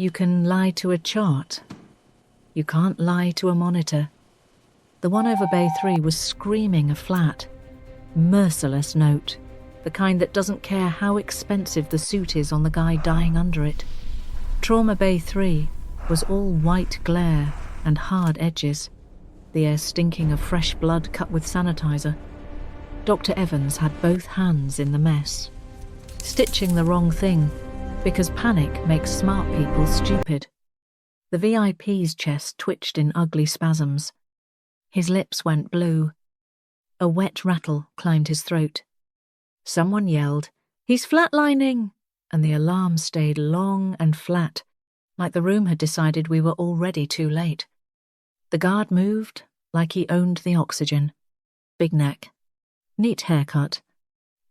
You can lie to a chart. You can't lie to a monitor. The one over Bay 3 was screaming a flat, merciless note, the kind that doesn't care how expensive the suit is on the guy dying under it. Trauma Bay 3 was all white glare and hard edges, the air stinking of fresh blood cut with sanitizer. Dr. Evans had both hands in the mess, stitching the wrong thing, because panic makes smart people stupid. The VIP's chest twitched in ugly spasms. His lips went blue. A wet rattle climbed his throat. Someone yelled, "He's flatlining!" and the alarm stayed long and flat, like the room had decided we were already too late. The guard moved like he owned the oxygen. Big neck. Neat haircut.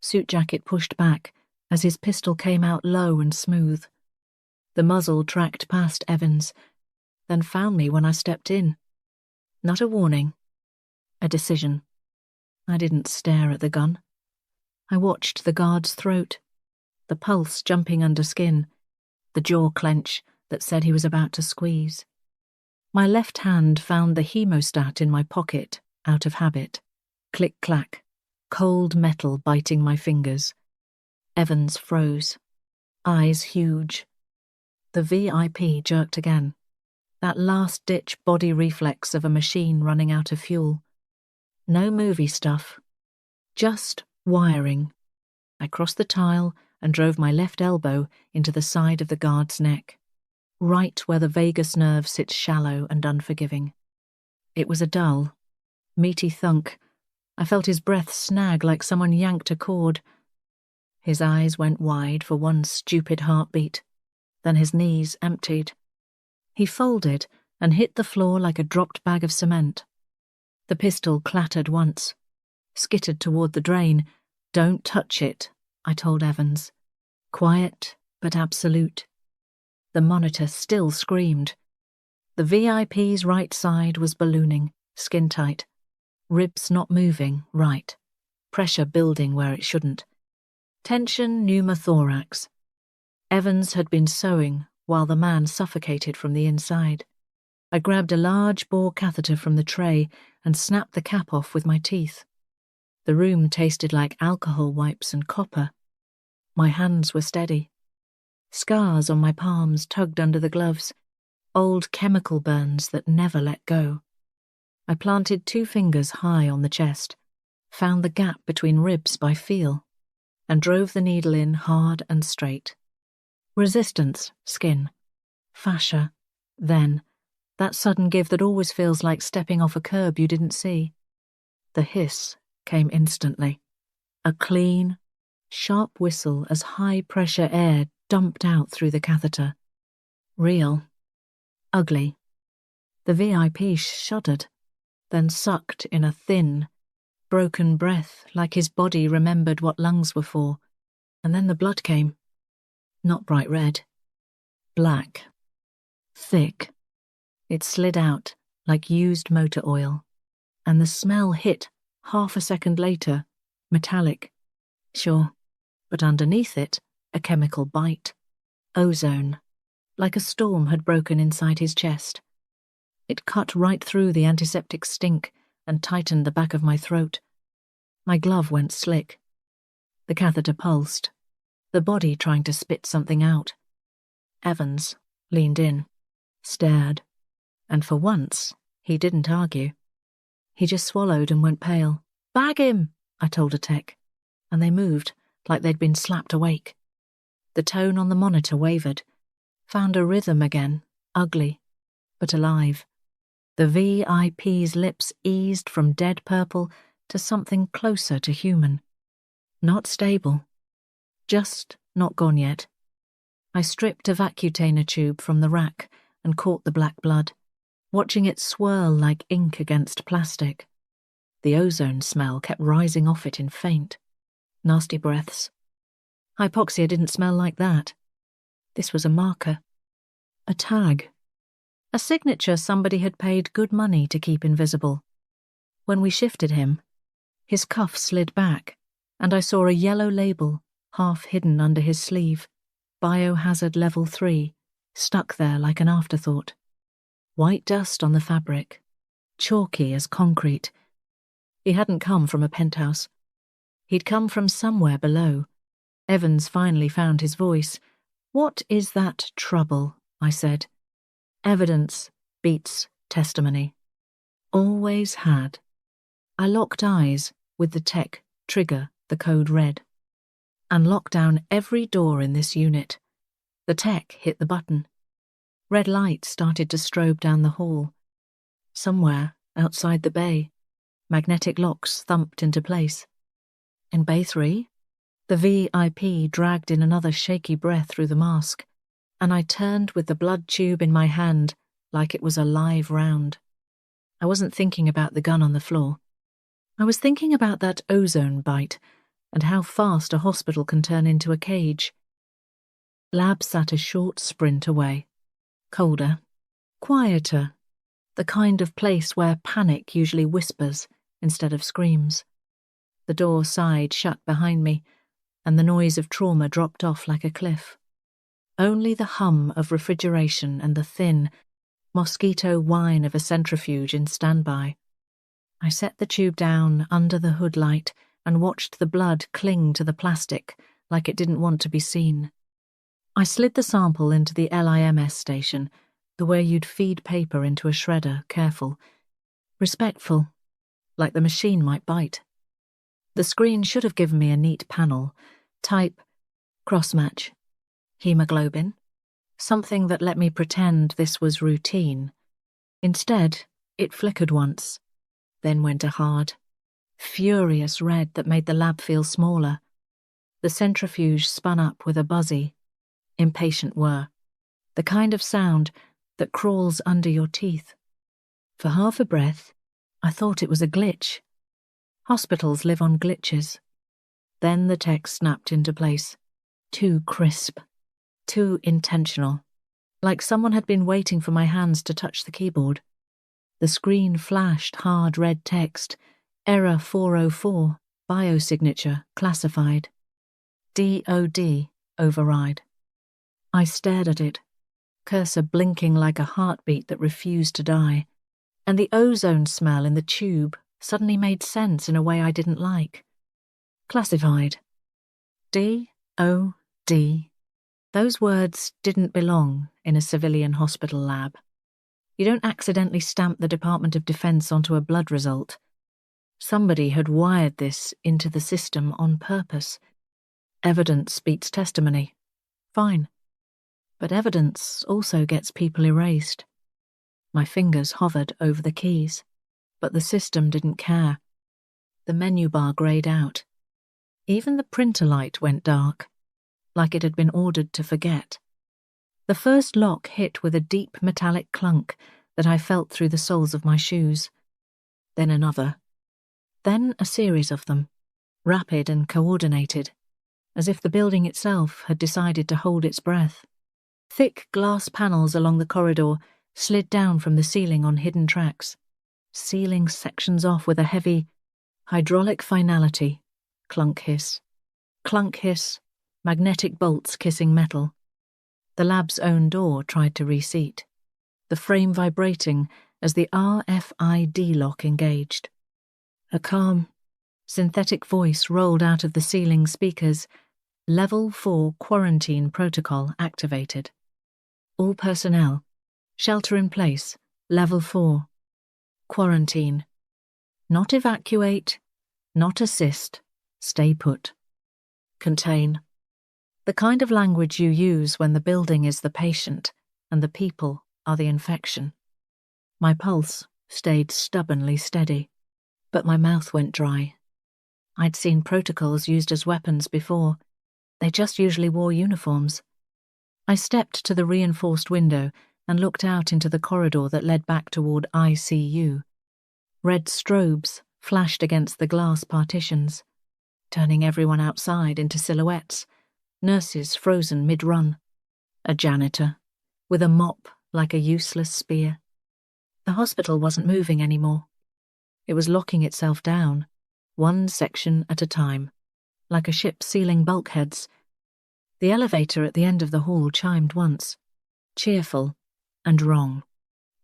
Suit jacket pushed back as his pistol came out low and smooth. The muzzle tracked past Evans, then found me when I stepped in. Not a warning. A decision. I didn't stare at the gun. I watched the guard's throat, the pulse jumping under skin, the jaw clench that said he was about to squeeze. My left hand found the hemostat in my pocket, out of habit. Click-clack, cold metal biting my fingers. Evans froze, eyes huge. The VIP jerked again, that last-ditch body reflex of a machine running out of fuel. No movie stuff, just wiring. I crossed the tile and drove my left elbow into the side of the guard's neck, right where the vagus nerve sits shallow and unforgiving. It was a dull, meaty thunk. I felt his breath snag like someone yanked a cord. His eyes went wide for one stupid heartbeat, then his knees emptied. He folded and hit the floor like a dropped bag of cement. The pistol clattered once, skittered toward the drain. "Don't touch it," I told Evans. Quiet, but absolute. The monitor still screamed. The VIP's right side was ballooning, skin tight. Ribs not moving, right. Pressure building where it shouldn't. Tension pneumothorax. Evans had been sewing while the man suffocated from the inside. I grabbed a large bore catheter from the tray and snapped the cap off with my teeth. The room tasted like alcohol wipes and copper. My hands were steady. Scars on my palms tugged under the gloves, old chemical burns that never let go. I planted 2 fingers high on the chest, found the gap between ribs by feel, and drove the needle in hard and straight. Resistance, skin. Fascia, then, that sudden give that always feels like stepping off a curb you didn't see. The hiss came instantly. A clean, sharp whistle as high-pressure air dumped out through the catheter. Real. Ugly. The VIP shuddered, then sucked in a thin, broken breath like his body remembered what lungs were for, and then the blood came. Not bright red. Black. Thick. It slid out like used motor oil, and the smell hit half a second later, metallic. Sure, but underneath it, a chemical bite. Ozone, like a storm had broken inside his chest. It cut right through the antiseptic stink and tightened the back of my throat. My glove went slick. The catheter pulsed, the body trying to spit something out. Evans leaned in, stared, and for once, he didn't argue. He just swallowed and went pale. "Bag him," I told a tech, and they moved like they'd been slapped awake. The tone on the monitor wavered, found a rhythm again, ugly, but alive. The VIP's lips eased from dead purple to something closer to human. Not stable. Just not gone yet. I stripped a vacutainer tube from the rack and caught the black blood, watching it swirl like ink against plastic. The ozone smell kept rising off it in faint, nasty breaths. Hypoxia didn't smell like that. This was a marker. A tag. A signature somebody had paid good money to keep invisible. When we shifted him, his cuff slid back, and I saw a yellow label, half hidden under his sleeve. Biohazard Level 3, stuck there like an afterthought. White dust on the fabric, chalky as concrete. He hadn't come from a penthouse. He'd come from somewhere below. Evans finally found his voice. "What is that trouble?" I said. "Evidence beats testimony." Always had. I locked eyes with the tech trigger the code red, and locked down every door in this unit. The tech hit the button. Red light started to strobe down the hall. Somewhere outside the bay, magnetic locks thumped into place. In Bay 3, the VIP dragged in another shaky breath through the mask, and I turned with the blood tube in my hand like it was a live round. I wasn't thinking about the gun on the floor. I was thinking about that ozone bite and how fast a hospital can turn into a cage. Lab sat a short sprint away. Colder, quieter, the kind of place where panic usually whispers instead of screams. The door sighed shut behind me, and the noise of trauma dropped off like a cliff. Only the hum of refrigeration and the thin, mosquito whine of a centrifuge in standby. I set the tube down under the hood light and watched the blood cling to the plastic like it didn't want to be seen. I slid the sample into the LIMS station, the way you'd feed paper into a shredder, careful, respectful, like the machine might bite. The screen should have given me a neat panel, type, crossmatch, hemoglobin, something that let me pretend this was routine. Instead, it flickered once, then went a hard, furious red that made the lab feel smaller. The centrifuge spun up with a buzzy, impatient whir, the kind of sound that crawls under your teeth. For half a breath, I thought it was a glitch. Hospitals live on glitches. Then the text snapped into place. Too crisp. Too intentional. Like someone had been waiting for my hands to touch the keyboard. The screen flashed hard red text. Error 404. Biosignature classified. DOD override. I stared at it, cursor blinking like a heartbeat that refused to die, and the ozone smell in the tube suddenly made sense in a way I didn't like. Classified. D-O-D. Those words didn't belong in a civilian hospital lab. You don't accidentally stamp the Department of Defense onto a blood result. Somebody had wired this into the system on purpose. Evidence beats testimony. Fine. But evidence also gets people erased. My fingers hovered over the keys, but the system didn't care. The menu bar greyed out. Even the printer light went dark, like it had been ordered to forget. The first lock hit with a deep metallic clunk that I felt through the soles of my shoes. Then another. Then a series of them, rapid and coordinated, as if the building itself had decided to hold its breath. Thick glass panels along the corridor slid down from the ceiling on hidden tracks, sealing sections off with a heavy, hydraulic finality. Clunk hiss, magnetic bolts kissing metal. The lab's own door tried to reseat, the frame vibrating as the RFID lock engaged. A calm, synthetic voice rolled out of the ceiling speakers. Level 4 quarantine protocol activated. All personnel, shelter in place, level 4. Quarantine. Not evacuate, not assist, stay put. Contain. The kind of language you use when the building is the patient and the people are the infection. My pulse stayed stubbornly steady, but my mouth went dry. I'd seen protocols used as weapons before. They just usually wore uniforms. I stepped to the reinforced window and looked out into the corridor that led back toward ICU. Red strobes flashed against the glass partitions, turning everyone outside into silhouettes, nurses frozen mid-run, a janitor, with a mop like a useless spear. The hospital wasn't moving anymore. It was locking itself down, one section at a time, like a ship sealing bulkheads. The elevator at the end of the hall chimed once. cheerful and wrong,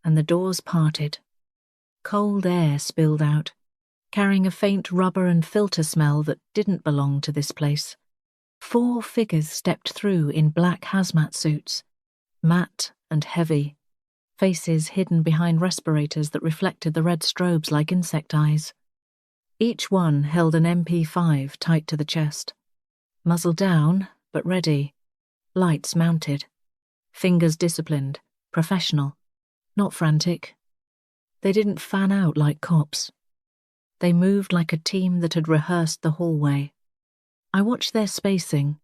and the doors parted. Cold air spilled out, carrying a faint rubber and filter smell that didn't belong to this place. 4 figures stepped through in black hazmat suits, matte and heavy, faces hidden behind respirators that reflected the red strobes like insect eyes. Each one held an MP5 tight to the chest. Muzzle down, but ready. Lights mounted. Fingers disciplined, professional, not frantic. They didn't fan out like cops. They moved like a team that had rehearsed the hallway. I watched their spacing,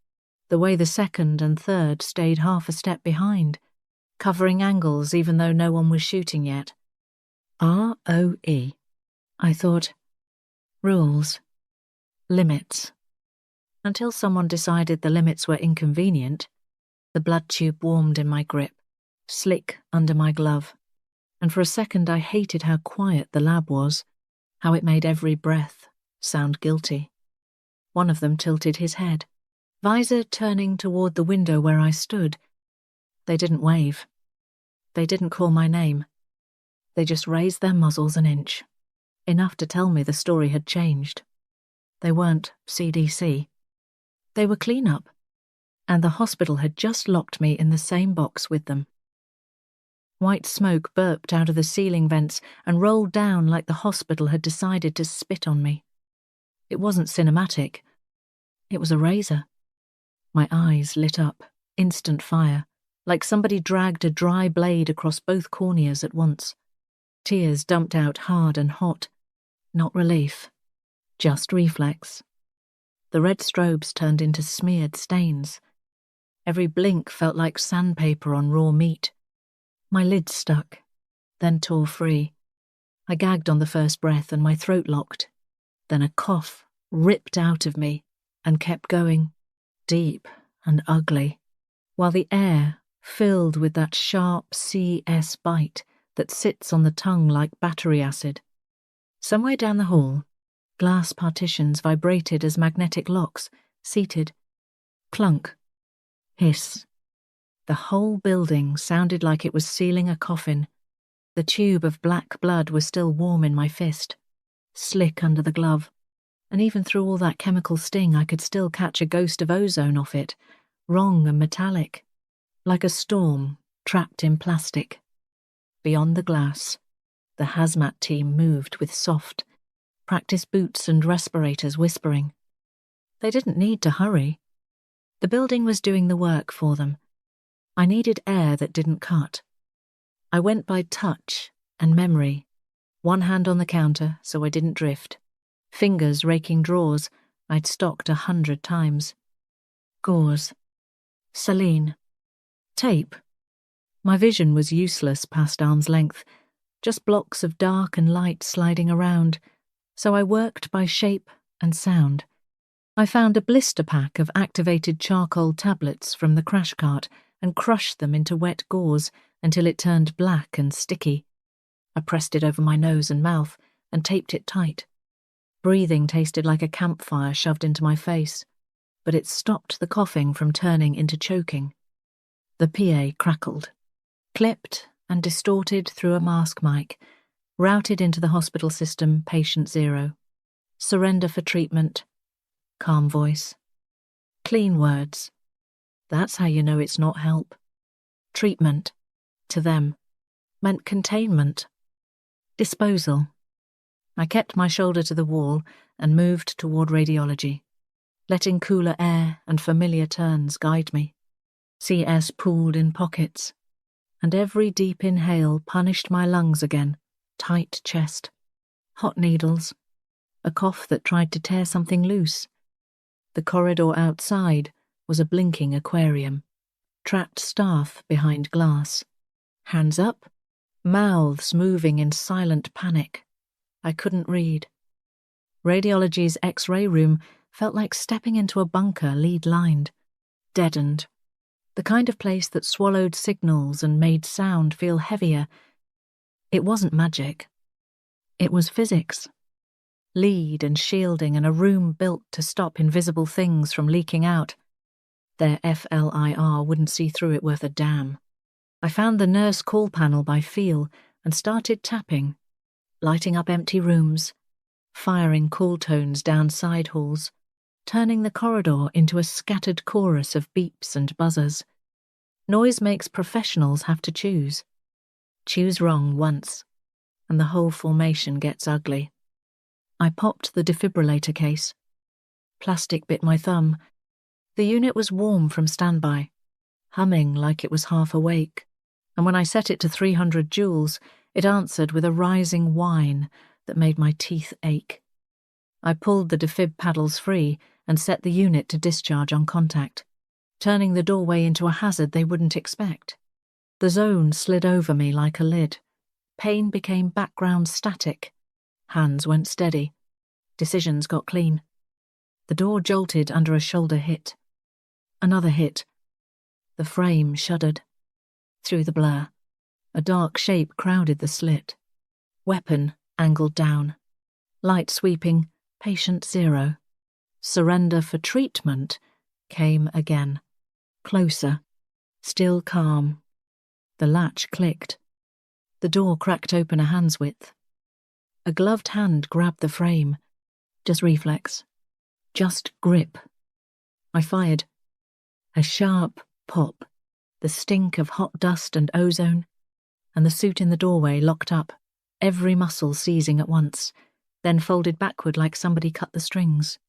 the way the second and third stayed half a step behind, covering angles even though no one was shooting yet. ROE. I thought, rules, limits. Until someone decided the limits were inconvenient, the blood tube warmed in my grip, slick under my glove, and for a second I hated how quiet the lab was, how it made every breath sound guilty. One of them tilted his head, visor turning toward the window where I stood. They didn't wave. They didn't call my name. They just raised their muzzles an inch, enough to tell me the story had changed. They weren't CDC. They were cleanup, and the hospital had just locked me in the same box with them. White smoke burped out of the ceiling vents and rolled down like the hospital had decided to spit on me. It wasn't cinematic. It was a razor. My eyes lit up, instant fire, like somebody dragged a dry blade across both corneas at once. Tears dumped out hard and hot. Not relief, just reflex. The red strobes turned into smeared stains. Every blink felt like sandpaper on raw meat. My lids stuck, then tore free. I gagged on the first breath and my throat locked. Then a cough ripped out of me and kept going, deep and ugly, while the air filled with that sharp CS bite that sits on the tongue like battery acid. Somewhere down the hall, glass partitions vibrated as magnetic locks, seated. Clunk. Hiss. The whole building sounded like it was sealing a coffin. The tube of black blood was still warm in my fist, slick under the glove, and even through all that chemical sting I could still catch a ghost of ozone off it, wrong and metallic, like a storm trapped in plastic. Beyond the glass, the hazmat team moved with soft, practice boots and respirators whispering. They didn't need to hurry. The building was doing the work for them. I needed air that didn't cut. I went by touch and memory, one hand on the counter so I didn't drift, fingers raking drawers I'd stocked 100 times. Gauze. Saline. Tape. My vision was useless past arm's length, just blocks of dark and light sliding around, so I worked by shape and sound. I found a blister pack of activated charcoal tablets from the crash cart and crushed them into wet gauze until it turned black and sticky. I pressed it over my nose and mouth and taped it tight. Breathing tasted like a campfire shoved into my face, but it stopped the coughing from turning into choking. The PA crackled, clipped and distorted through a mask mic, routed into the hospital system patient 0. Surrender for treatment. Calm voice. Clean words. That's how you know it's not help. Treatment, to them, meant containment. Disposal. I kept my shoulder to the wall and moved toward radiology, letting cooler air and familiar turns guide me. CS pooled in pockets, and every deep inhale punished my lungs again, tight chest. Hot needles. A cough that tried to tear something loose. The corridor outside was a blinking aquarium. Trapped staff behind glass. Hands up, mouths moving in silent panic. I couldn't read. Radiology's X-ray room felt like stepping into a bunker lead-lined, deadened. The kind of place that swallowed signals and made sound feel heavier. It wasn't magic. It was physics. Lead and shielding and a room built to stop invisible things from leaking out. Their FLIR wouldn't see through it worth a damn. I found the nurse call panel by feel and started tapping, lighting up empty rooms, firing call tones down side halls, turning the corridor into a scattered chorus of beeps and buzzers. Noise makes professionals have to choose. Choose wrong once, and the whole formation gets ugly. I popped the defibrillator case. Plastic bit my thumb. The unit was warm from standby, humming like it was half awake, and when I set it to 300 joules, it answered with a rising whine that made my teeth ache. I pulled the defib paddles free and set the unit to discharge on contact, turning the doorway into a hazard they wouldn't expect. The zone slid over me like a lid. Pain became background static. Hands went steady. Decisions got clean. The door jolted under a shoulder hit. Another hit. The frame shuddered. Through the blur, a dark shape crowded the slit. Weapon angled down. Light sweeping, patient 0. Surrender for treatment came again. Closer. Still calm. The latch clicked. The door cracked open a hand's width. A gloved hand grabbed the frame. Just reflex. Just grip. I fired. A sharp pop. The stink of hot dust and ozone, and the suit in the doorway locked up, every muscle seizing at once, then folded backward like somebody cut the strings.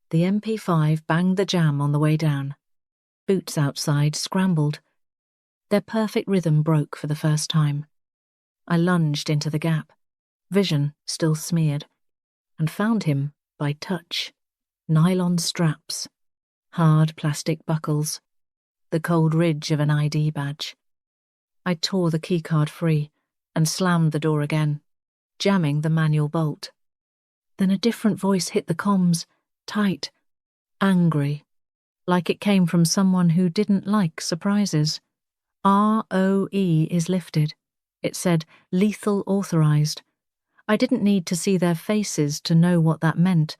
The MP5 banged the jam on the way down. Boots outside scrambled. Their perfect rhythm broke for the first time. I lunged into the gap, vision still smeared, and found him by touch. Nylon straps, hard plastic buckles, the cold ridge of an ID badge. I tore the keycard free and slammed the door again, jamming the manual bolt. Then a different voice hit the comms, tight, angry, like it came from someone who didn't like surprises. ROE is lifted. It said, lethal authorized. I didn't need to see their faces to know what that meant.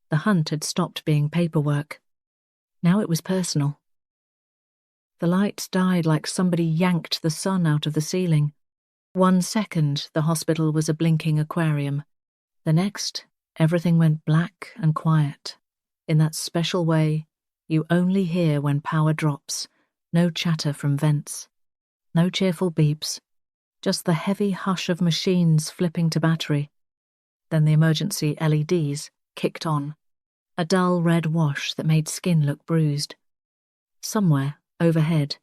The hunt had stopped being paperwork. Now it was personal. The lights died like somebody yanked the sun out of the ceiling. 1 second, the hospital was a blinking aquarium. The next, everything went black and quiet. In that special way you only hear when power drops. No chatter from vents. No cheerful beeps. Just the heavy hush of machines flipping to battery. Then the emergency LEDs kicked on. A dull red wash that made skin look bruised. Somewhere, overhead,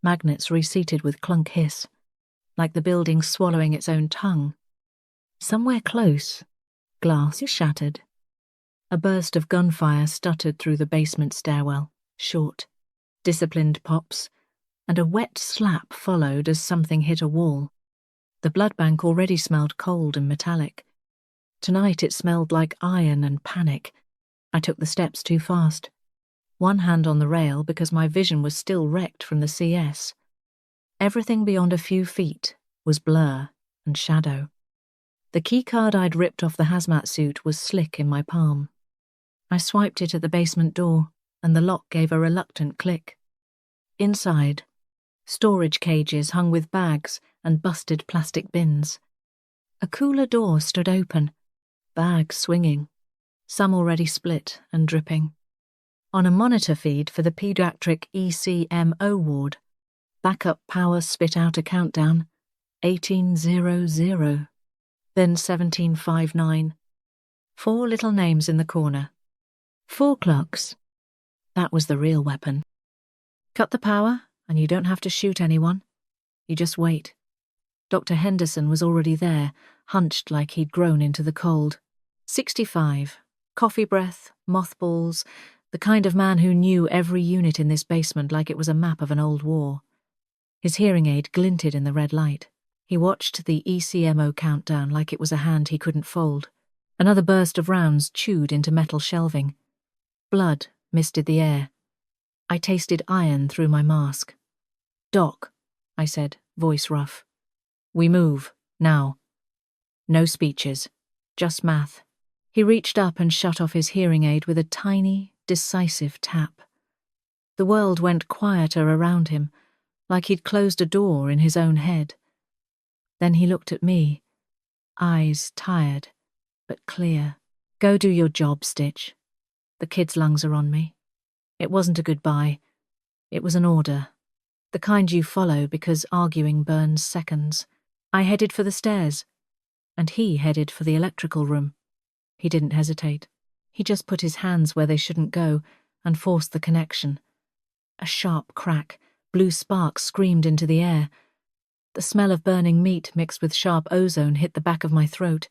magnets reseated with clunk hiss, like the building swallowing its own tongue. Somewhere close, glass is shattered. A burst of gunfire stuttered through the basement stairwell, short, disciplined pops, and a wet slap followed as something hit a wall. The blood bank already smelled cold and metallic. Tonight it smelled like iron and panic. I took the steps too fast. One hand on the rail because my vision was still wrecked from the CS. Everything beyond a few feet was blur and shadow. The keycard I'd ripped off the hazmat suit was slick in my palm. I swiped it at the basement door, and the lock gave a reluctant click. Inside, storage cages hung with bags and busted plastic bins. A cooler door stood open, bags swinging, some already split and dripping. On a monitor feed for the pediatric ECMO ward, backup power spit out a countdown, 1800, then 1759. 4 little names in the corner. 4 clocks. That was the real weapon. Cut the power, and you don't have to shoot anyone. You just wait. Dr. Henderson was already there, hunched like he'd grown into the cold. 65. Coffee breath, mothballs, the kind of man who knew every unit in this basement like it was a map of an old war. His hearing aid glinted in the red light. He watched the ECMO countdown like it was a hand he couldn't fold. Another burst of rounds chewed into metal shelving. Blood misted the air. I tasted iron through my mask. "Doc," I said, voice rough. "We move, now." No speeches, just math. He reached up and shut off his hearing aid with a tiny, decisive tap. The world went quieter around him, like he'd closed a door in his own head. Then he looked at me, eyes tired but clear. "Go do your job, Stitch. The kids' lungs are on me." It wasn't a goodbye. It was an order. The kind you follow because arguing burns seconds. I headed for the stairs, and he headed for the electrical room. He didn't hesitate. He just put his hands where they shouldn't go and forced the connection. A sharp crack, blue sparks screamed into the air. The smell of burning meat mixed with sharp ozone hit the back of my throat.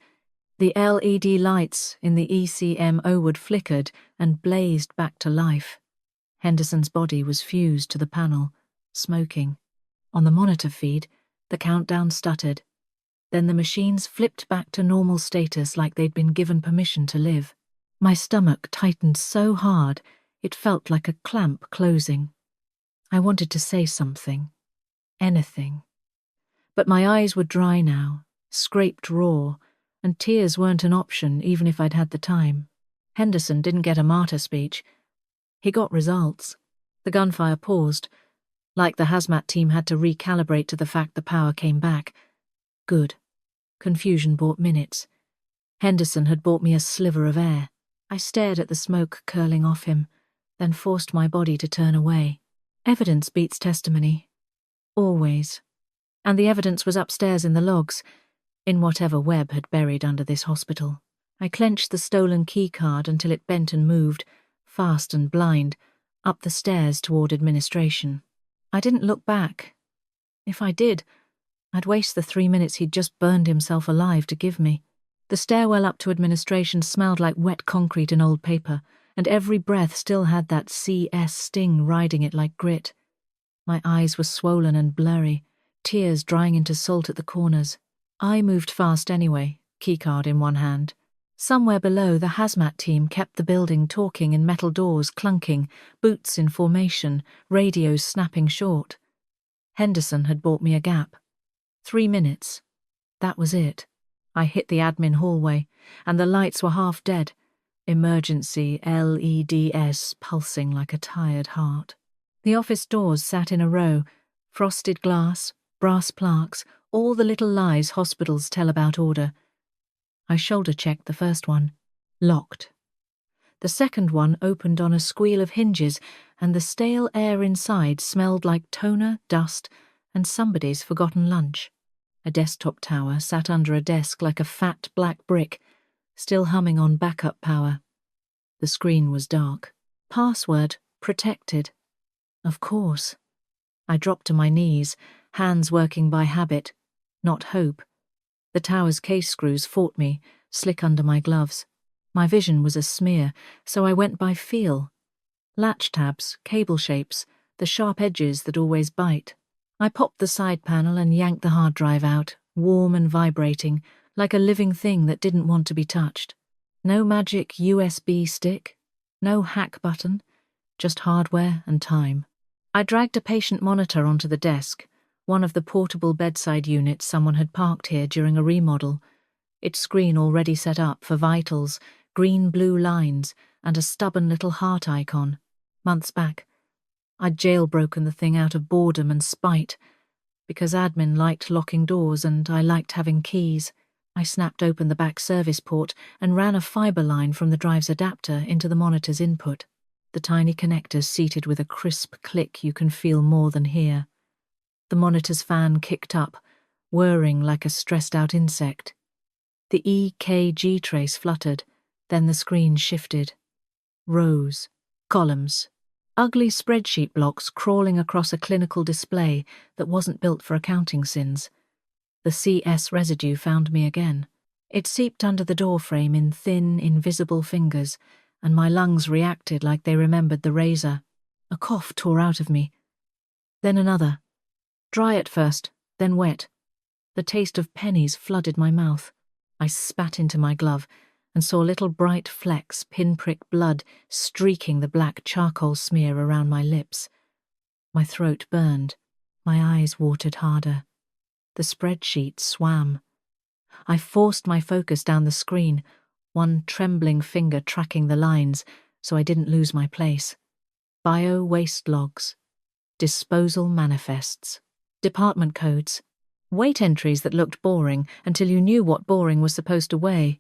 The LED lights in the ECMO wood flickered and blazed back to life. Henderson's body was fused to the panel, smoking. On the monitor feed, the countdown stuttered. Then the machines flipped back to normal status like they'd been given permission to live. My stomach tightened so hard, it felt like a clamp closing. I wanted to say something. Anything. But my eyes were dry now, scraped raw, and tears weren't an option even if I'd had the time. Henderson didn't get a martyr speech. He got results. The gunfire paused, like the hazmat team had to recalibrate to the fact the power came back. Good. Confusion bought minutes. Henderson had bought me a sliver of air. I stared at the smoke curling off him, then forced my body to turn away. Evidence beats testimony. Always. And the evidence was upstairs in the logs, in whatever Webb had buried under this hospital. I clenched the stolen key card until it bent and moved, fast and blind, up the stairs toward administration. I didn't look back. If I did, I'd waste the 3 minutes he'd just burned himself alive to give me. The stairwell up to administration smelled like wet concrete and old paper, and every breath still had that CS sting riding it like grit. My eyes were swollen and blurry, tears drying into salt at the corners. I moved fast anyway, keycard in one hand. Somewhere below, the hazmat team kept the building talking in metal doors clunking, boots in formation, radios snapping short. Henderson had bought me a gap. 3 minutes. That was it. I hit the admin hallway, and the lights were half dead. Emergency LEDs pulsing like a tired heart. The office doors sat in a row, frosted glass, brass plaques, all the little lies hospitals tell about order. I shoulder-checked the first one. Locked. The second one opened on a squeal of hinges, and the stale air inside smelled like toner, dust, and somebody's forgotten lunch. A desktop tower sat under a desk like a fat black brick, still humming on backup power. The screen was dark. Password, protected. Of course. I dropped to my knees, hands working by habit, not hope. The tower's case screws fought me, slick under my gloves. My vision was a smear, so I went by feel. Latch tabs, cable shapes, the sharp edges that always bite. I popped the side panel and yanked the hard drive out, warm and vibrating, like a living thing that didn't want to be touched. No magic USB stick, no hack button, just hardware and time. I dragged a patient monitor onto the desk, one of the portable bedside units someone had parked here during a remodel, its screen already set up for vitals, green-blue lines, and a stubborn little heart icon. Months back, I'd jailbroken the thing out of boredom and spite, because admin liked locking doors and I liked having keys. I snapped open the back service port and ran a fibre line from the drive's adapter into the monitor's input. The tiny connectors seated with a crisp click you can feel more than hear. The monitor's fan kicked up, whirring like a stressed-out insect. The EKG trace fluttered, then the screen shifted. Rows, columns, ugly spreadsheet blocks crawling across a clinical display that wasn't built for accounting sins. The CS residue found me again. It seeped under the doorframe in thin, invisible fingers, and my lungs reacted like they remembered the razor. A cough tore out of me. Then another. Dry at first, then wet. The taste of pennies flooded my mouth. I spat into my glove and saw little bright flecks, pinprick blood, streaking the black charcoal smear around my lips. My throat burned. My eyes watered harder. The spreadsheet swam. I forced my focus down the screen, one trembling finger tracking the lines so I didn't lose my place. Bio waste logs. disposal manifests, department codes, weight entries that looked boring until you knew what boring was supposed to weigh.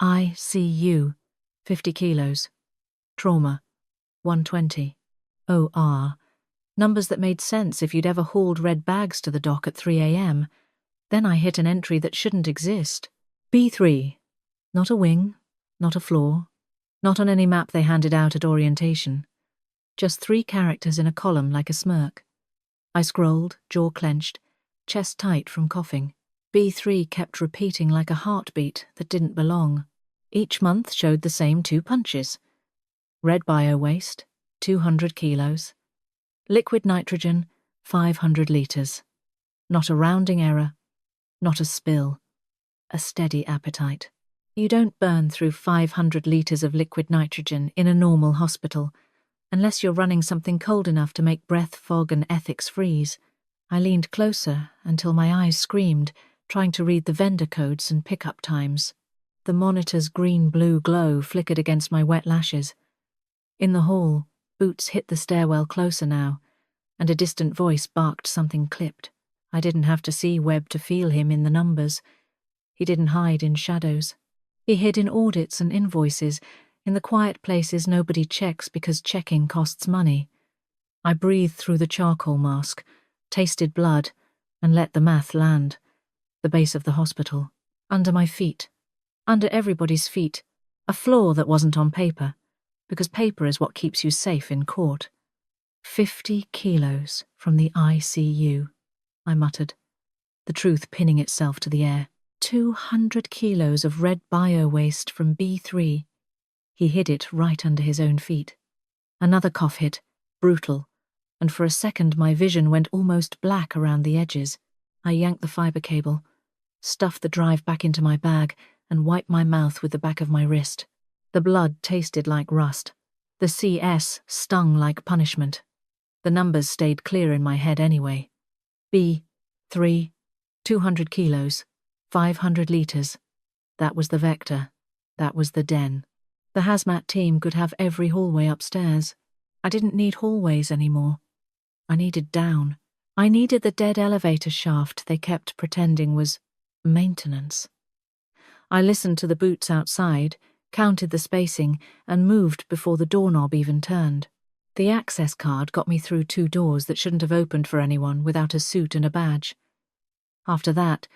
ICU, 50 kilos. Trauma, 120. OR, numbers that made sense if you'd ever hauled red bags to the dock at 3 a.m. Then I hit an entry that shouldn't exist. B3, not a wing, not a floor, not on any map they handed out at orientation. Just 3 characters in a column like a smirk. I scrolled, jaw clenched, chest tight from coughing. B3 kept repeating like a heartbeat that didn't belong. Each month showed the same 2 punches. Red bio waste, 200 kilos. Liquid nitrogen, 500 litres. Not a rounding error, not a spill. A steady appetite. You don't burn through 500 litres of liquid nitrogen in a normal hospital, unless you're running something cold enough to make breath fog and ethics freeze. I leaned closer until my eyes screamed, trying to read the vendor codes and pickup times. The monitor's green-blue glow flickered against my wet lashes. In the hall, boots hit the stairwell closer now, and a distant voice barked something clipped. I didn't have to see Webb to feel him in the numbers. He didn't hide in shadows. He hid in audits and invoices, in the quiet places nobody checks because checking costs money. I breathed through the charcoal mask, tasted blood, and let the math land. The base of the hospital. Under my feet. Under everybody's feet. A floor that wasn't on paper, because paper is what keeps you safe in court. 50 kilos from the ICU, I muttered, the truth pinning itself to the air. 200 kilos of red bio waste from B3. He hid it right under his own feet. Another cough hit, brutal, and for a second my vision went almost black around the edges. I yanked the fibre cable, stuffed the drive back into my bag, and wiped my mouth with the back of my wrist. The blood tasted like rust. The CS stung like punishment. The numbers stayed clear in my head anyway. B3, 200 kilos, 500 litres. That was the vector. That was the den. The hazmat team could have every hallway upstairs. I didn't need hallways anymore. I needed down. I needed the dead elevator shaft they kept pretending was maintenance. I listened to the boots outside, counted the spacing, and moved before the doorknob even turned. The access card got me through 2 doors that shouldn't have opened for anyone without a suit and a badge. After that,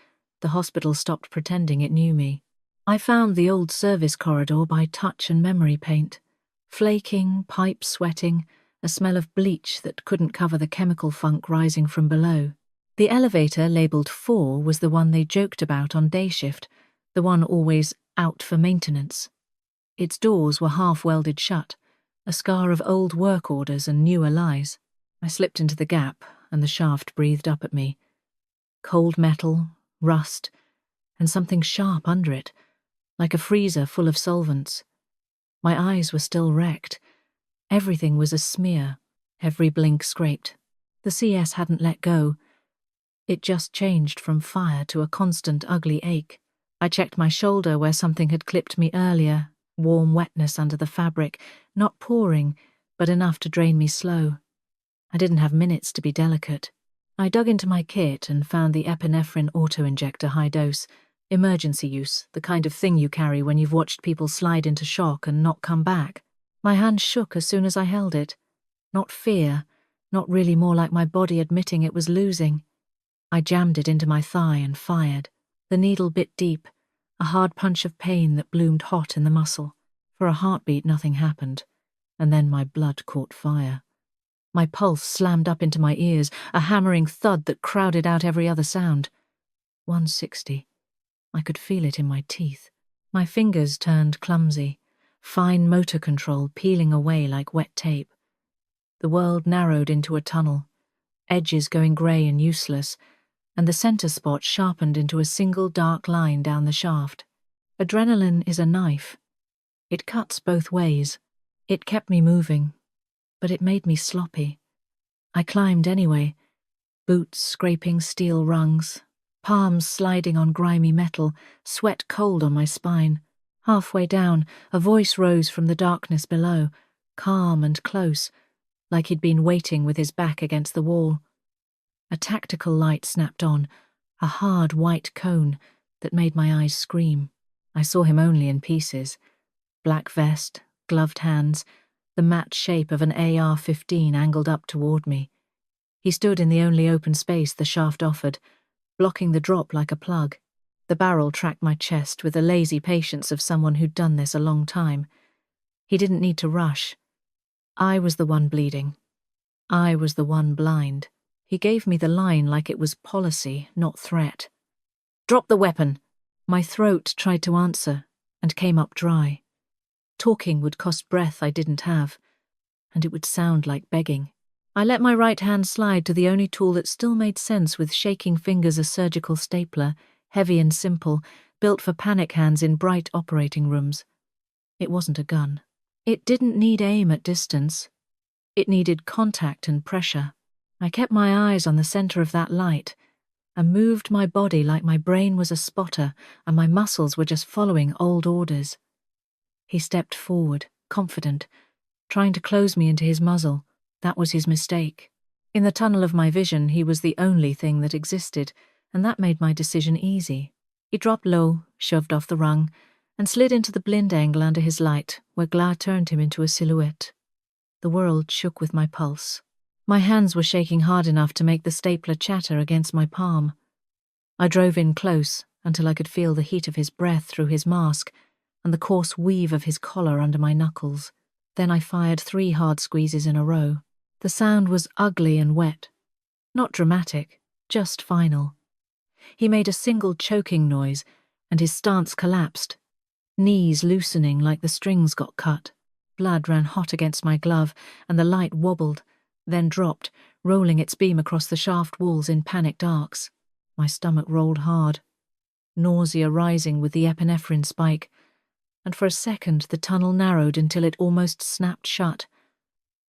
the hospital stopped pretending it knew me. I found the old service corridor by touch and memory paint. Flaking, pipes sweating, a smell of bleach that couldn't cover the chemical funk rising from below. The elevator labelled 4 was the one they joked about on day shift, the one always out for maintenance. Its doors were half-welded shut, a scar of old work orders and newer lies. I slipped into the gap, and the shaft breathed up at me. Cold metal, rust, and something sharp under it, like a freezer full of solvents. My eyes were still wrecked. Everything was a smear, every blink scraped. The CS hadn't let go. It just changed from fire to a constant ugly ache. I checked my shoulder where something had clipped me earlier, warm wetness under the fabric, not pouring, but enough to drain me slow. I didn't have minutes to be delicate. I dug into my kit and found the epinephrine auto-injector high dose, emergency use, the kind of thing you carry when you've watched people slide into shock and not come back. My hand shook as soon as I held it. Not fear, not really, more like my body admitting it was losing. I jammed it into my thigh and fired. The needle bit deep, a hard punch of pain that bloomed hot in the muscle. For a heartbeat nothing happened, and then my blood caught fire. My pulse slammed up into my ears, a hammering thud that crowded out every other sound. 160. I could feel it in my teeth. My fingers turned clumsy, fine motor control peeling away like wet tape. The world narrowed into a tunnel, edges going grey and useless, and the centre spot sharpened into a single dark line down the shaft. Adrenaline is a knife. It cuts both ways. It kept me moving, but it made me sloppy. I climbed anyway, boots scraping steel rungs, palms sliding on grimy metal, sweat cold on my spine. Halfway down, a voice rose from the darkness below, calm and close, like he'd been waiting with his back against the wall. A tactical light snapped on, a hard white cone that made my eyes scream. I saw him only in pieces. Black vest, gloved hands, the matte shape of an AR-15 angled up toward me. He stood in the only open space the shaft offered, blocking the drop like a plug. The barrel tracked my chest with the lazy patience of someone who'd done this a long time. He didn't need to rush. I was the one bleeding. I was the one blind. He gave me the line like it was policy, not threat. "Drop the weapon." My throat tried to answer and came up dry. Talking would cost breath I didn't have, and it would sound like begging. I let my right hand slide to the only tool that still made sense with shaking fingers, a surgical stapler, heavy and simple, built for panic hands in bright operating rooms. It wasn't a gun. It didn't need aim at distance. It needed contact and pressure. I kept my eyes on the center of that light and moved my body like my brain was a spotter and my muscles were just following old orders. He stepped forward, confident, trying to close me into his muzzle. That was his mistake. In the tunnel of my vision, he was the only thing that existed, and that made my decision easy. He dropped low, shoved off the rung, and slid into the blind angle under his light, where glare turned him into a silhouette. The world shook with my pulse. My hands were shaking hard enough to make the stapler chatter against my palm. I drove in close until I could feel the heat of his breath through his mask and the coarse weave of his collar under my knuckles. Then I fired 3 hard squeezes in a row. The sound was ugly and wet. Not dramatic, just final. He made a single choking noise, and his stance collapsed, knees loosening like the strings got cut. Blood ran hot against my glove, and the light wobbled, then dropped, rolling its beam across the shaft walls in panicked arcs. My stomach rolled hard, nausea rising with the epinephrine spike, and for a second the tunnel narrowed until it almost snapped shut.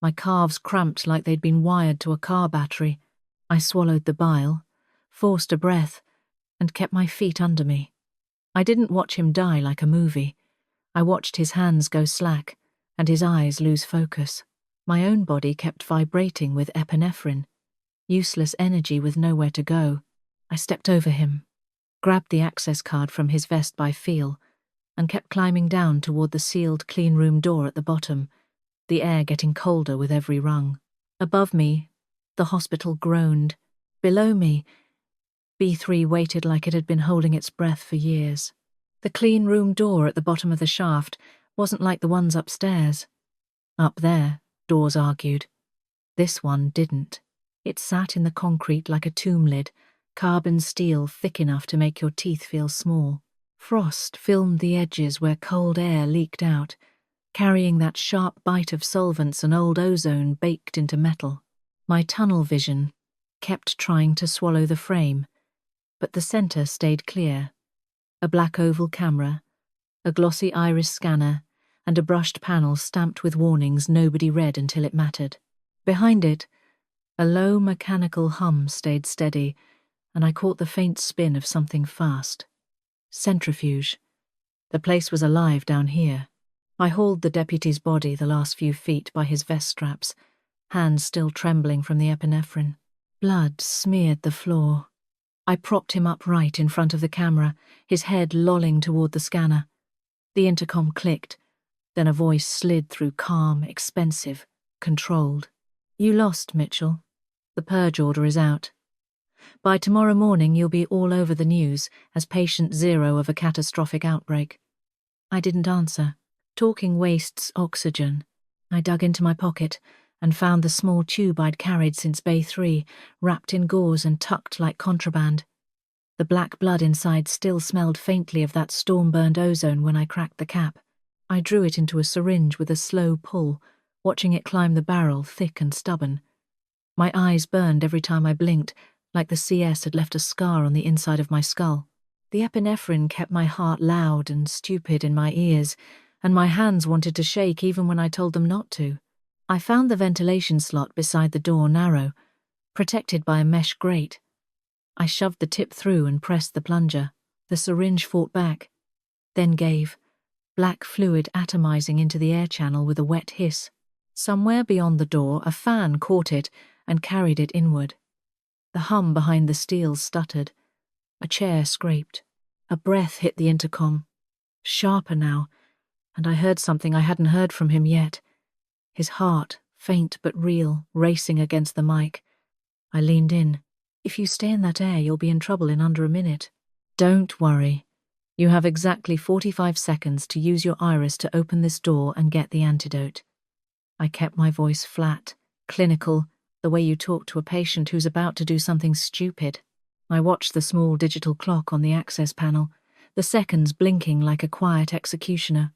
My calves cramped like they'd been wired to a car battery. I swallowed the bile, forced a breath, and kept my feet under me. I didn't watch him die like a movie. I watched his hands go slack and his eyes lose focus. My own body kept vibrating with epinephrine, useless energy with nowhere to go. I stepped over him, grabbed the access card from his vest by feel, and kept climbing down toward the sealed clean room door at the bottom, the air getting colder with every rung. Above me, the hospital groaned. Below me, B3 waited like it had been holding its breath for years. The clean room door at the bottom of the shaft wasn't like the ones upstairs. Up there, doors argued. This one didn't. It sat in the concrete like a tomb lid, carbon steel thick enough to make your teeth feel small. Frost filmed the edges where cold air leaked out, carrying that sharp bite of solvents and old ozone baked into metal. My tunnel vision kept trying to swallow the frame, but the center stayed clear. A black oval camera, a glossy iris scanner, and a brushed panel stamped with warnings nobody read until it mattered. Behind it, a low mechanical hum stayed steady, and I caught the faint spin of something fast. Centrifuge. The place was alive down here. I hauled the deputy's body the last few feet by his vest straps, hands still trembling from the epinephrine. Blood smeared the floor. I propped him upright in front of the camera, his head lolling toward the scanner. The intercom clicked, then a voice slid through, calm, expensive, controlled. "You lost, Mitchell. The purge order is out. By tomorrow morning you'll be all over the news as patient 0 of a catastrophic outbreak." I didn't answer. Talking wastes oxygen. I dug into my pocket and found the small tube I'd carried since Bay 3, wrapped in gauze and tucked like contraband. The black blood inside still smelled faintly of that storm-burned ozone when I cracked the cap. I drew it into a syringe with a slow pull, watching it climb the barrel, thick and stubborn. My eyes burned every time I blinked, like the CS had left a scar on the inside of my skull. The epinephrine kept my heart loud and stupid in my ears, and my hands wanted to shake even when I told them not to. I found the ventilation slot beside the door narrow, protected by a mesh grate. I shoved the tip through and pressed the plunger. The syringe fought back, then gave, black fluid atomizing into the air channel with a wet hiss. Somewhere beyond the door, a fan caught it and carried it inward. The hum behind the steel stuttered. A chair scraped. A breath hit the intercom. Sharper now, and I heard something I hadn't heard from him yet. His heart, faint but real, racing against the mic. I leaned in. "If you stay in that air, you'll be in trouble in under a minute." "Don't worry. You have exactly 45 seconds to use your iris to open this door and get the antidote." I kept my voice flat, clinical, the way you talk to a patient who's about to do something stupid. I watched the small digital clock on the access panel, the seconds blinking like a quiet executioner.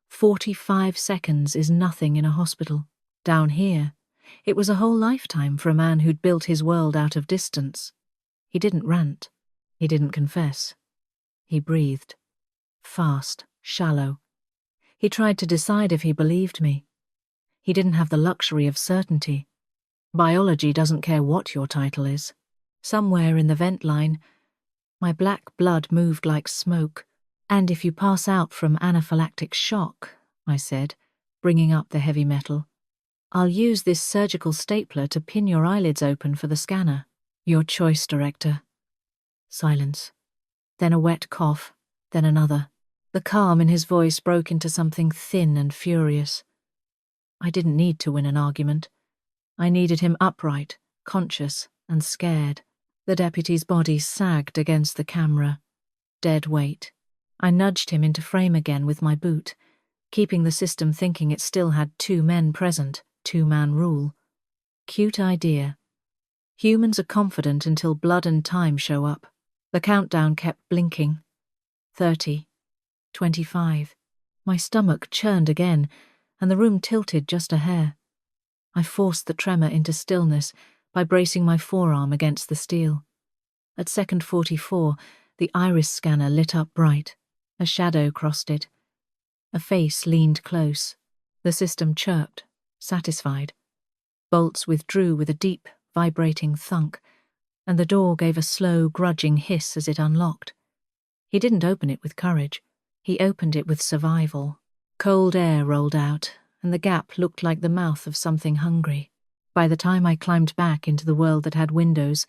45 seconds is nothing in a hospital. Down here, it was a whole lifetime for a man who'd built his world out of distance. He didn't rant. He didn't confess. He breathed. Fast, shallow. He tried to decide if he believed me. He didn't have the luxury of certainty. Biology doesn't care what your title is. Somewhere in the vent line, my black blood moved like smoke. "And if you pass out from anaphylactic shock," I said, bringing up the heavy metal, "I'll use this surgical stapler to pin your eyelids open for the scanner." "Your choice, Director." Silence. Then a wet cough, then another. The calm in his voice broke into something thin and furious. I didn't need to win an argument. I needed him upright, conscious, and scared. The deputy's body sagged against the camera. Dead weight. I nudged him into frame again with my boot, keeping the system thinking it still had 2 men present, 2-man rule. Cute idea. Humans are confident until blood and time show up. The countdown kept blinking. 30. 25. My stomach churned again, and the room tilted just a hair. I forced the tremor into stillness by bracing my forearm against the steel. At second 44, the iris scanner lit up bright. A shadow crossed it. A face leaned close. The system chirped, satisfied. Bolts withdrew with a deep, vibrating thunk, and the door gave a slow, grudging hiss as it unlocked. He didn't open it with courage. He opened it with survival. Cold air rolled out, and the gap looked like the mouth of something hungry. By the time I climbed back into the world that had windows,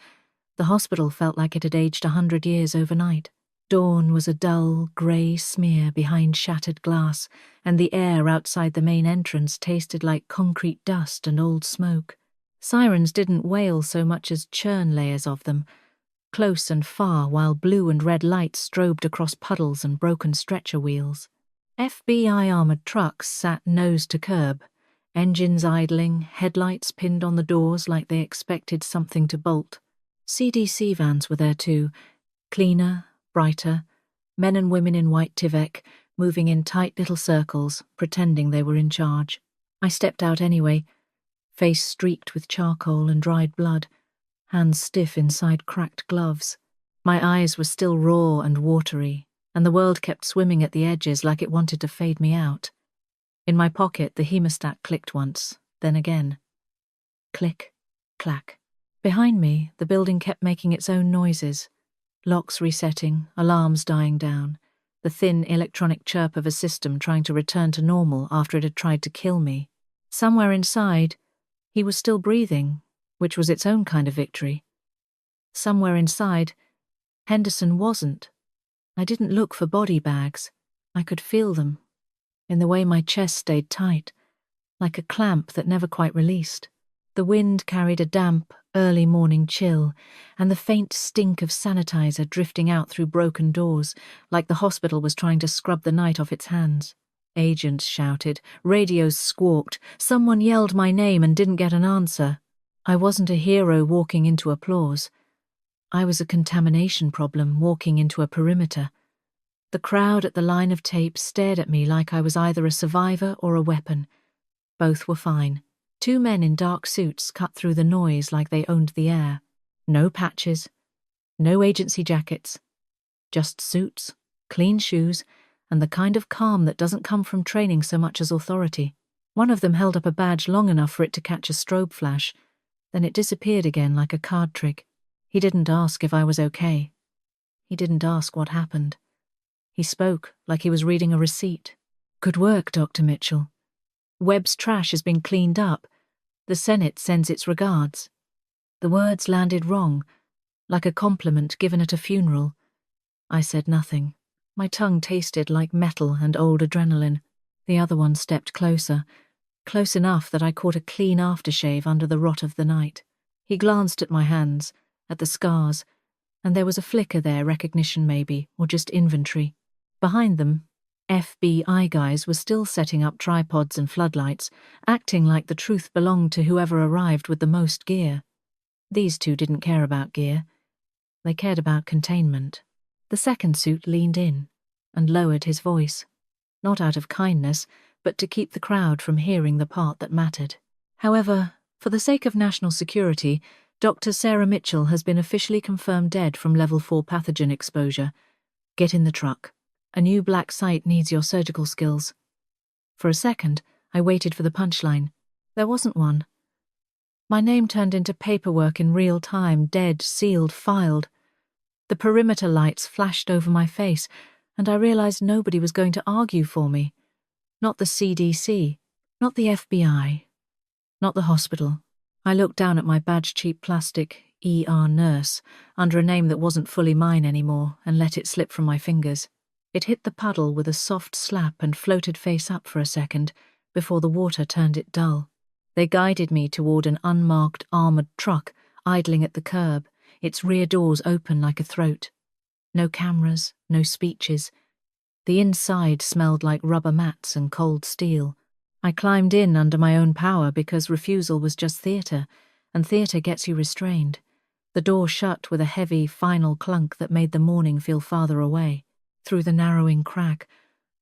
the hospital felt like it had aged 100 years overnight. Dawn was a dull, grey smear behind shattered glass, and the air outside the main entrance tasted like concrete dust and old smoke. Sirens didn't wail so much as churn layers of them, close and far, while blue and red lights strobed across puddles and broken stretcher wheels. FBI armoured trucks sat nose to curb, engines idling, headlights pinned on the doors like they expected something to bolt. CDC vans were there too, cleaner, brighter, men and women in white Tyvek, moving in tight little circles, pretending they were in charge. I stepped out anyway, face streaked with charcoal and dried blood, hands stiff inside cracked gloves. My eyes were still raw and watery, and the world kept swimming at the edges like it wanted to fade me out. In my pocket, the hemostat clicked once, then again. Click, clack. Behind me, the building kept making its own noises. Locks resetting, alarms dying down, the thin electronic chirp of a system trying to return to normal after it had tried to kill me. Somewhere inside, he was still breathing, which was its own kind of victory. Somewhere inside, Henderson wasn't. I didn't look for body bags. I could feel them, in the way my chest stayed tight, like a clamp that never quite released. The wind carried a damp, early morning chill, and the faint stink of sanitizer drifting out through broken doors, like the hospital was trying to scrub the night off its hands. Agents shouted, radios squawked, someone yelled my name and didn't get an answer. I wasn't a hero walking into applause. I was a contamination problem walking into a perimeter. The crowd at the line of tape stared at me like I was either a survivor or a weapon. Both were fine. 2 men in dark suits cut through the noise like they owned the air. No patches, no agency jackets. Just suits, clean shoes, and the kind of calm that doesn't come from training so much as authority. One of them held up a badge long enough for it to catch a strobe flash. Then it disappeared again like a card trick. He didn't ask if I was okay. He didn't ask what happened. He spoke like he was reading a receipt. "Good work, Dr. Mitchell. Webb's trash has been cleaned up. The Senate sends its regards. The words landed wrong, like a compliment given at a funeral. I said nothing. My tongue tasted like metal and old adrenaline. The other one stepped closer, close enough that I caught a clean aftershave under the rot of the night. He glanced at my hands, at the scars, and there was a flicker there, recognition maybe, or just inventory. Behind them, FBI guys were still setting up tripods and floodlights, acting like the truth belonged to whoever arrived with the most gear. These two didn't care about gear. They cared about containment. The second suit leaned in and lowered his voice, not out of kindness, but to keep the crowd from hearing the part that mattered. However, for the sake of national security, Dr. Sarah Mitchell has been officially confirmed dead from level 4 pathogen exposure. Get in the truck. A new black site needs your surgical skills. For a second, I waited for the punchline. There wasn't one. My name turned into paperwork in real time, dead, sealed, filed. The perimeter lights flashed over my face, and I realized nobody was going to argue for me. Not the CDC, not the FBI, not the hospital. I looked down at my badge-cheap plastic ER nurse under a name that wasn't fully mine anymore and let it slip from my fingers. It hit the puddle with a soft slap and floated face up for a second before the water turned it dull. They guided me toward an unmarked armored truck idling at the curb, its rear doors open like a throat. No cameras, no speeches. The inside smelled like rubber mats and cold steel. I climbed in under my own power because refusal was just theatre, and theatre gets you restrained. The door shut with a heavy, final clunk that made the morning feel farther away. Through the narrowing crack,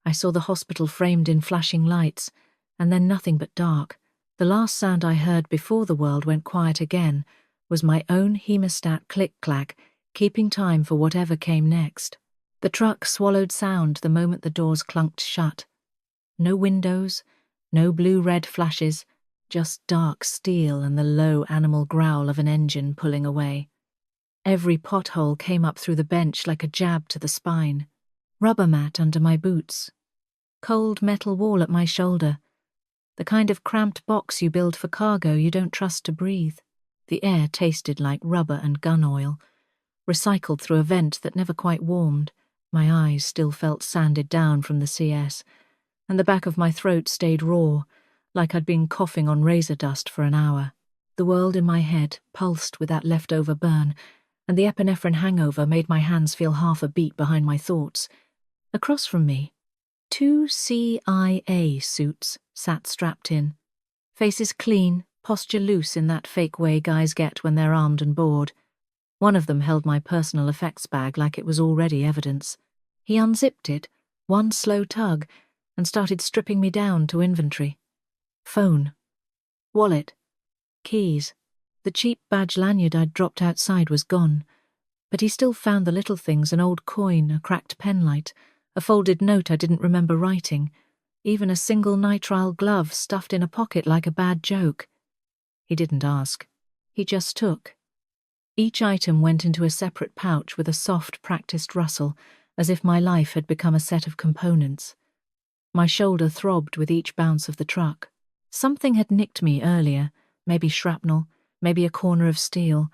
I saw the hospital framed in flashing lights, and then nothing but dark. The last sound I heard before the world went quiet again was my own hemostat click-clack, keeping time for whatever came next. The truck swallowed sound the moment the doors clunked shut. No windows, no blue-red flashes, just dark steel and the low animal growl of an engine pulling away. Every pothole came up through the bench like a jab to the spine. Rubber mat under my boots. Cold metal wall at my shoulder. The kind of cramped box you build for cargo you don't trust to breathe. The air tasted like rubber and gun oil, recycled through a vent that never quite warmed. My eyes still felt sanded down from the CS, and the back of my throat stayed raw, like I'd been coughing on razor dust for an hour. The world in my head pulsed with that leftover burn, and the epinephrine hangover made my hands feel half a beat behind my thoughts. Across from me, 2 CIA suits sat strapped in. Faces clean, posture loose in that fake way guys get when they're armed and bored. One of them held my personal effects bag like it was already evidence. He unzipped it, one slow tug, and started stripping me down to inventory. Phone. Wallet. Keys. The cheap badge lanyard I'd dropped outside was gone, but he still found the little things, an old coin, a cracked penlight, a folded note I didn't remember writing, even a single nitrile glove stuffed in a pocket like a bad joke. He didn't ask. He just took. Each item went into a separate pouch with a soft, practiced rustle, as if my life had become a set of components. My shoulder throbbed with each bounce of the truck. Something had nicked me earlier, maybe shrapnel, maybe a corner of steel,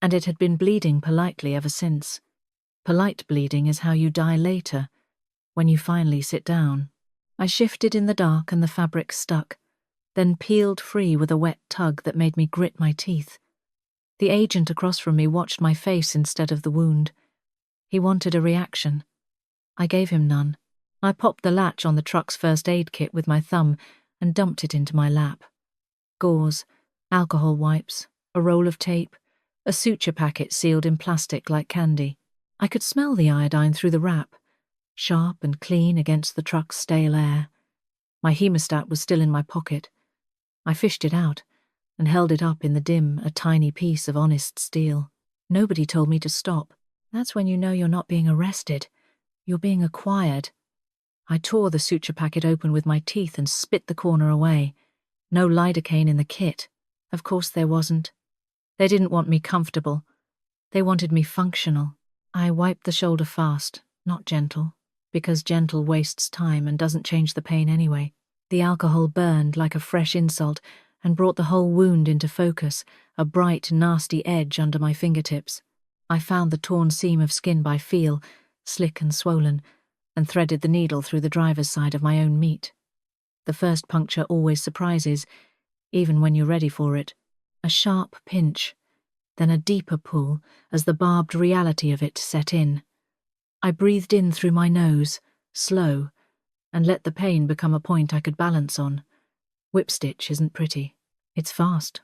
and it had been bleeding politely ever since. Polite bleeding is how you die later, when you finally sit down. I shifted in the dark and the fabric stuck, then peeled free with a wet tug that made me grit my teeth. The agent across from me watched my face instead of the wound. He wanted a reaction. I gave him none. I popped the latch on the truck's first aid kit with my thumb and dumped it into my lap. Gauze, alcohol wipes, a roll of tape, a suture packet sealed in plastic like candy. I could smell the iodine through the wrap, sharp and clean against the truck's stale air. My hemostat was still in my pocket. I fished it out and held it up in the dim, a tiny piece of honest steel. Nobody told me to stop. That's when you know you're not being arrested. You're being acquired. I tore the suture packet open with my teeth and spit the corner away. No lidocaine in the kit. Of course there wasn't. They didn't want me comfortable. They wanted me functional. I wiped the shoulder fast, not gentle, because gentle wastes time and doesn't change the pain anyway. The alcohol burned like a fresh insult and brought the whole wound into focus, a bright, nasty edge under my fingertips. I found the torn seam of skin by feel, slick and swollen, and threaded the needle through the driver's side of my own meat. The first puncture always surprises, even when you're ready for it. A sharp pinch, then a deeper pull as the barbed reality of it set in. I breathed in through my nose, slow, and let the pain become a point I could balance on. Whipstitch isn't pretty. It's fast.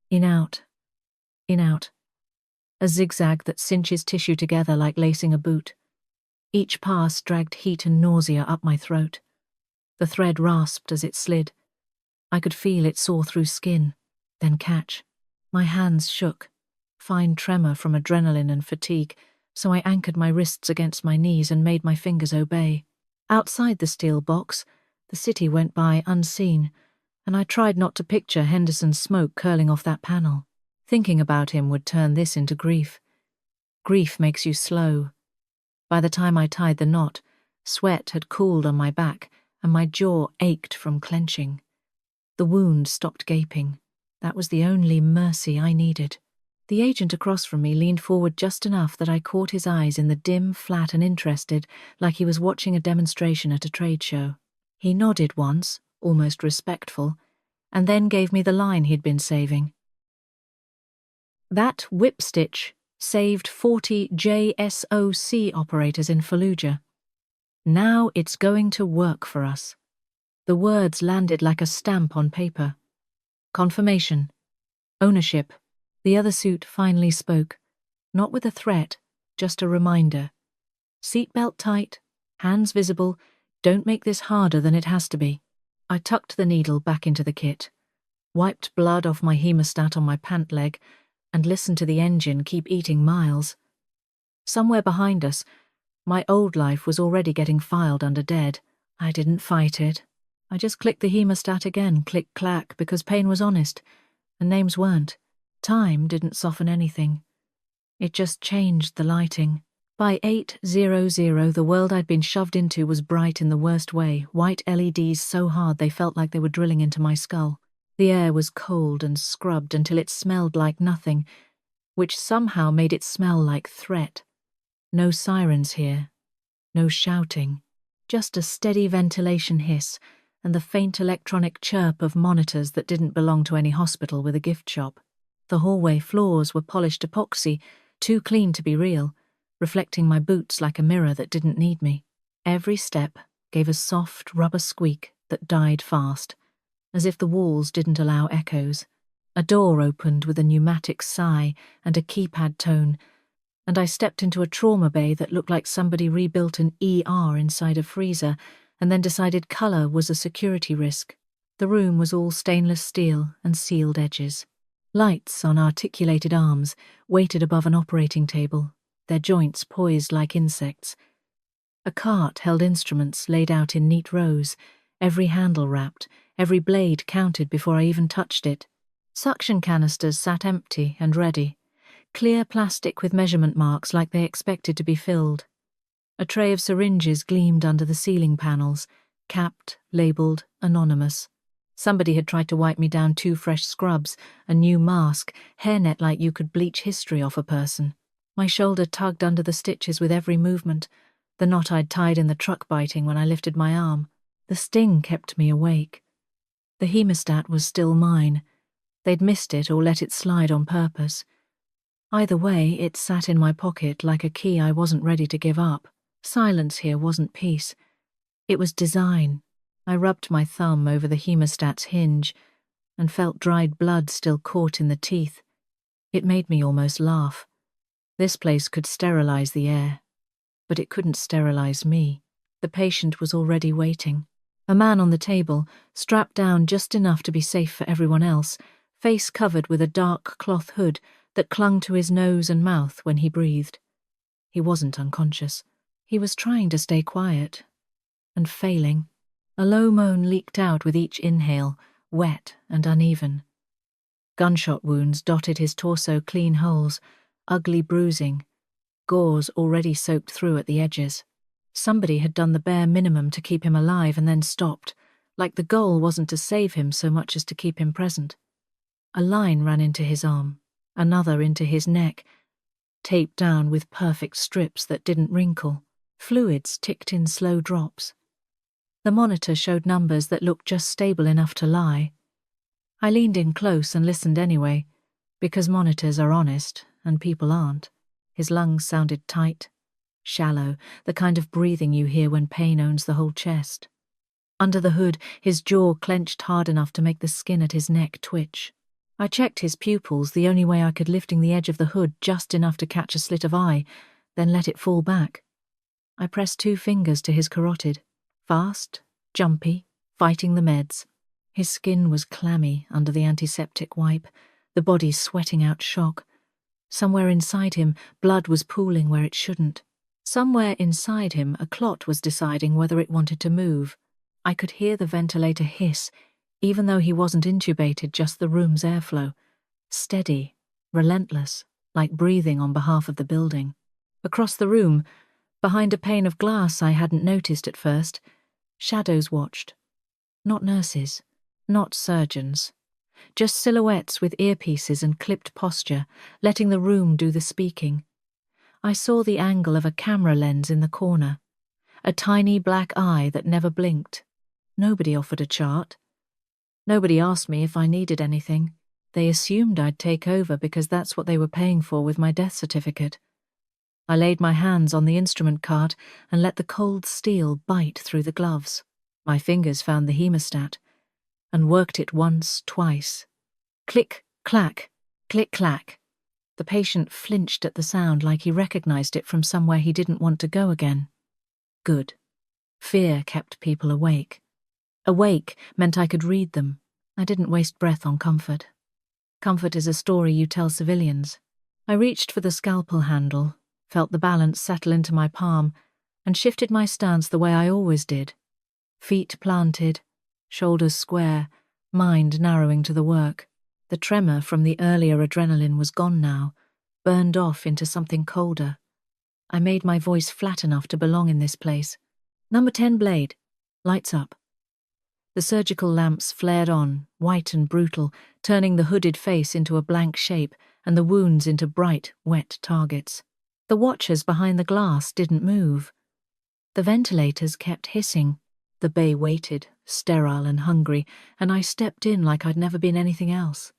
In out. In out. A zigzag that cinches tissue together like lacing a boot. Each pass dragged heat and nausea up my throat. The thread rasped as it slid. I could feel it saw through skin, then catch. My hands shook, fine tremor from adrenaline and fatigue, so I anchored my wrists against my knees and made my fingers obey. Outside the steel box, the city went by unseen, and I tried not to picture Henderson's smoke curling off that panel. Thinking about him would turn this into grief. Grief makes you slow. By the time I tied the knot, sweat had cooled on my back, and my jaw ached from clenching. The wound stopped gaping. That was the only mercy I needed. The agent across from me leaned forward just enough that I caught his eyes in the dim, flat and interested, like he was watching a demonstration at a trade show. He nodded once, almost respectful, and then gave me the line he'd been saving. That whipstitch saved 40 JSOC operators in Fallujah. Now it's going to work for us. The words landed like a stamp on paper. Confirmation. Ownership. The other suit finally spoke, not with a threat, just a reminder. Seatbelt tight, hands visible, don't make this harder than it has to be. I tucked the needle back into the kit, wiped blood off my hemostat on my pant leg, and listened to the engine keep eating miles. Somewhere behind us, my old life was already getting filed under dead. I didn't fight it. I just clicked the hemostat again, click-clack, because pain was honest, and names weren't. Time didn't soften anything. It just changed the lighting. By 8:00, the world I'd been shoved into was bright in the worst way, white LEDs so hard they felt like they were drilling into my skull. The air was cold and scrubbed until it smelled like nothing, which somehow made it smell like threat. No sirens here, no shouting, just a steady ventilation hiss and the faint electronic chirp of monitors that didn't belong to any hospital with a gift shop. The hallway floors were polished epoxy, too clean to be real, reflecting my boots like a mirror that didn't need me. Every step gave a soft rubber squeak that died fast, as if the walls didn't allow echoes. A door opened with a pneumatic sigh and a keypad tone, and I stepped into a trauma bay that looked like somebody rebuilt an ER inside a freezer and then decided colour was a security risk. The room was all stainless steel and sealed edges. Lights on articulated arms waited above an operating table, their joints poised like insects. A cart held instruments laid out in neat rows, every handle wrapped, every blade counted before I even touched it. Suction canisters sat empty and ready, clear plastic with measurement marks like they expected to be filled. A tray of syringes gleamed under the ceiling panels, capped, labelled, anonymous. Somebody had tried to wipe me down 2 fresh scrubs, a new mask, hairnet like you could bleach history off a person. My shoulder tugged under the stitches with every movement, the knot I'd tied in the truck biting when I lifted my arm. The sting kept me awake. The hemostat was still mine. They'd missed it or let it slide on purpose. Either way, it sat in my pocket like a key I wasn't ready to give up. Silence here wasn't peace. It was design. I rubbed my thumb over the hemostat's hinge and felt dried blood still caught in the teeth. It made me almost laugh. This place could sterilize the air, but it couldn't sterilize me. The patient was already waiting. A man on the table, strapped down just enough to be safe for everyone else, face covered with a dark cloth hood that clung to his nose and mouth when he breathed. He wasn't unconscious. He was trying to stay quiet, and failing. A low moan leaked out with each inhale, wet and uneven. Gunshot wounds dotted his torso clean holes, ugly bruising, gauze already soaked through at the edges. Somebody had done the bare minimum to keep him alive and then stopped, like the goal wasn't to save him so much as to keep him present. A line ran into his arm, another into his neck, taped down with perfect strips that didn't wrinkle. Fluids ticked in slow drops. The monitor showed numbers that looked just stable enough to lie. I leaned in close and listened anyway, because monitors are honest and people aren't. His lungs sounded tight, shallow, the kind of breathing you hear when pain owns the whole chest. Under the hood, his jaw clenched hard enough to make the skin at his neck twitch. I checked his pupils the only way I could, lifting the edge of the hood just enough to catch a slit of eye, then let it fall back. I pressed 2 fingers to his carotid. Fast, jumpy, fighting the meds. His skin was clammy under the antiseptic wipe, the body sweating out shock. Somewhere inside him, blood was pooling where it shouldn't. Somewhere inside him, a clot was deciding whether it wanted to move. I could hear the ventilator hiss, even though he wasn't intubated, just the room's airflow. Steady, relentless, like breathing on behalf of the building. Across the room, behind a pane of glass I hadn't noticed at first, shadows watched. Not nurses, not surgeons. Just silhouettes with earpieces and clipped posture, letting the room do the speaking. I saw the angle of a camera lens in the corner, a tiny black eye that never blinked. Nobody offered a chart. Nobody asked me if I needed anything. They assumed I'd take over because that's what they were paying for with my death certificate. I laid my hands on the instrument cart and let the cold steel bite through the gloves. My fingers found the hemostat and worked it once, twice. Click, clack, click, clack. The patient flinched at the sound like he recognized it from somewhere he didn't want to go again. Good. Fear kept people awake. Awake meant I could read them. I didn't waste breath on comfort. Comfort is a story you tell civilians. I reached for the scalpel handle, felt the balance settle into my palm, and shifted my stance the way I always did. Feet planted, shoulders square, mind narrowing to the work. The tremor from the earlier adrenaline was gone now, burned off into something colder. I made my voice flat enough to belong in this place. Number 10 blade. Lights up. The surgical lamps flared on, white and brutal, turning the hooded face into a blank shape and the wounds into bright, wet targets. The watchers behind the glass didn't move. The ventilators kept hissing. The bay waited, sterile and hungry, and I stepped in like I'd never been anything else.